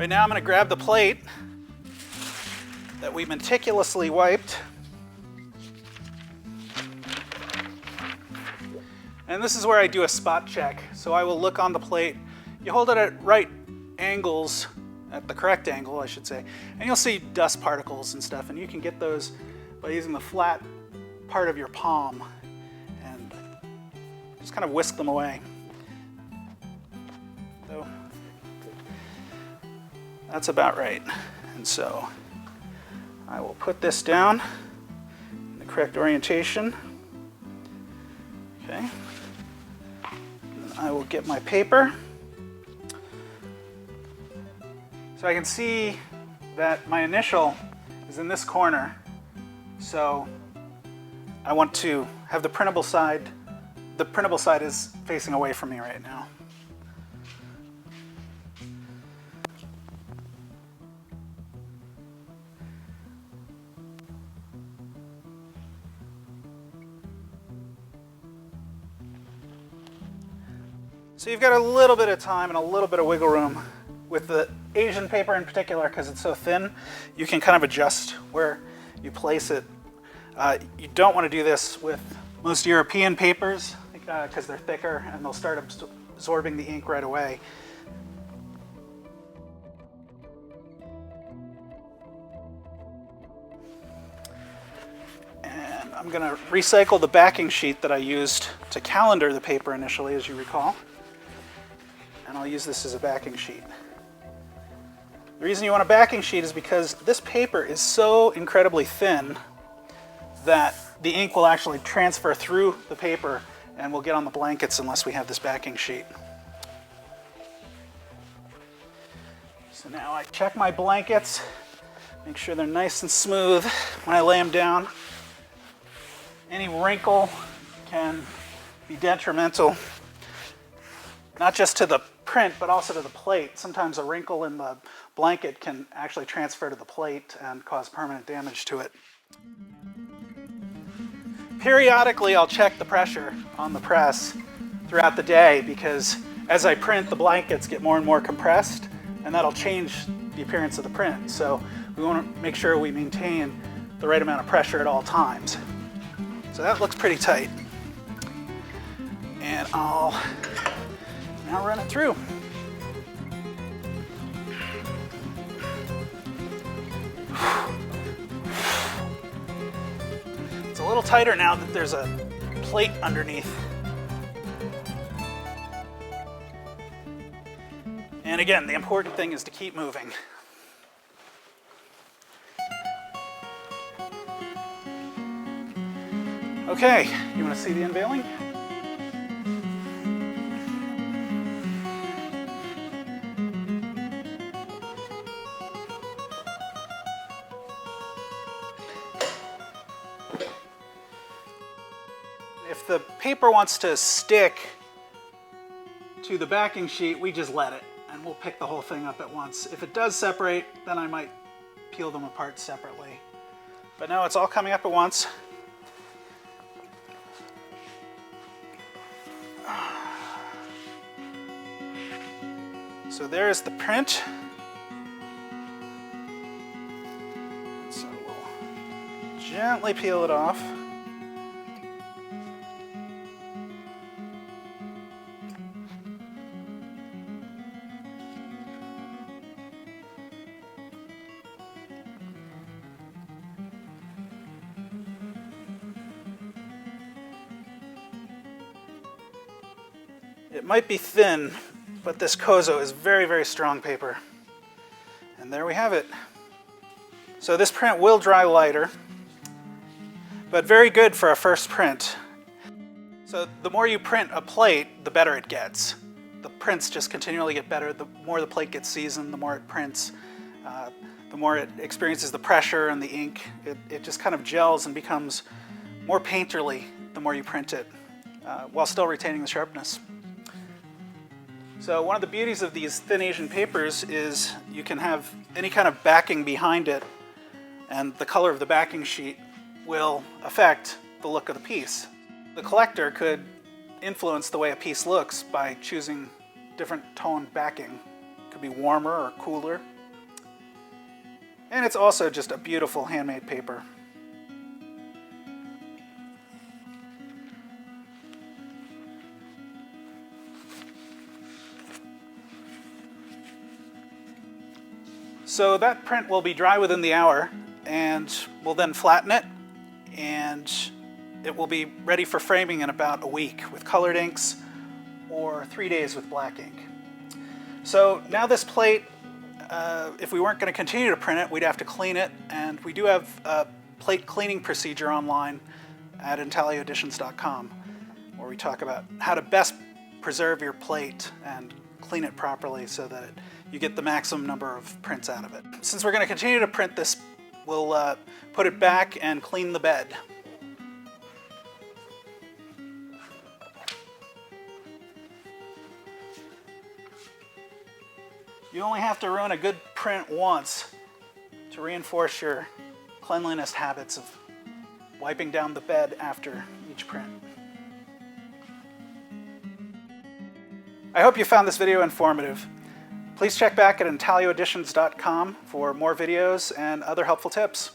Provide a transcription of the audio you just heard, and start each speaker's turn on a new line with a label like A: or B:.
A: Right now I'm going to grab the plate that we meticulously wiped. And this is where I do a spot check. So I will look on the plate. You hold it at right angles, at the correct angle I should say, and you'll see dust particles and stuff, and you can get those by using the flat part of your palm and just kind of whisk them away. So that's about right. And so I will put this down in the correct orientation. Okay. And I will get my paper. So I can see that my initial is in this corner. So I want to have the printable side. The printable side is facing away from me right now. So you've got a little bit of time and a little bit of wiggle room. With the Asian paper in particular, because it's so thin, you can kind of adjust where you place it. You don't want to do this with most European papers because they're thicker and they'll start absorbing the ink right away. And I'm going to recycle the backing sheet that I used to calendar the paper initially, as you recall. And I'll use this as a backing sheet. The reason you want a backing sheet is because this paper is so incredibly thin that the ink will actually transfer through the paper and will get on the blankets unless we have this backing sheet. So now I check my blankets, make sure they're nice and smooth when I lay them down. Any wrinkle can be detrimental, not just to the print, but also to the plate. Sometimes a wrinkle in the blanket can actually transfer to the plate and cause permanent damage to it. Periodically, I'll check the pressure on the press throughout the day because as I print, the blankets get more and more compressed, and that'll change the appearance of the print. So we want to make sure we maintain the right amount of pressure at all times. So that looks pretty tight. And I'll now run it through. It's a little tighter now that there's a plate underneath. And again, the important thing is to keep moving. Okay, you want to see the unveiling? If the paper wants to stick to the backing sheet, we just let it, and we'll pick the whole thing up at once. If it does separate, then I might peel them apart separately. But no, it's all coming up at once. So there's the print. So we'll gently peel it off. It might be thin, but this Kozo is very, very strong paper. And there we have it. So this print will dry lighter, but very good for a first print. So the more you print a plate, the better it gets. The prints just continually get better. The more the plate gets seasoned, the more it prints. The more it experiences the pressure and the ink. It just kind of gels and becomes more painterly the more you print it, while still retaining the sharpness. So one of the beauties of these thin Asian papers is you can have any kind of backing behind it, and the color of the backing sheet will affect the look of the piece. The collector could influence the way a piece looks by choosing different toned backing. It could be warmer or cooler. And it's also just a beautiful handmade paper. So that print will be dry within the hour, and we'll then flatten it, and it will be ready for framing in about a week with colored inks or 3 days with black ink. So now this plate, if we weren't going to continue to print it, we'd have to clean it, and we do have a plate cleaning procedure online at intaglioeditions.com, where we talk about how to best preserve your plate and clean it properly so that you get the maximum number of prints out of it. Since we're going to continue to print this, we'll put it back and clean the bed. You only have to ruin a good print once to reinforce your cleanliness habits of wiping down the bed after each print. I hope you found this video informative. Please check back at intaglioeditions.com for more videos and other helpful tips.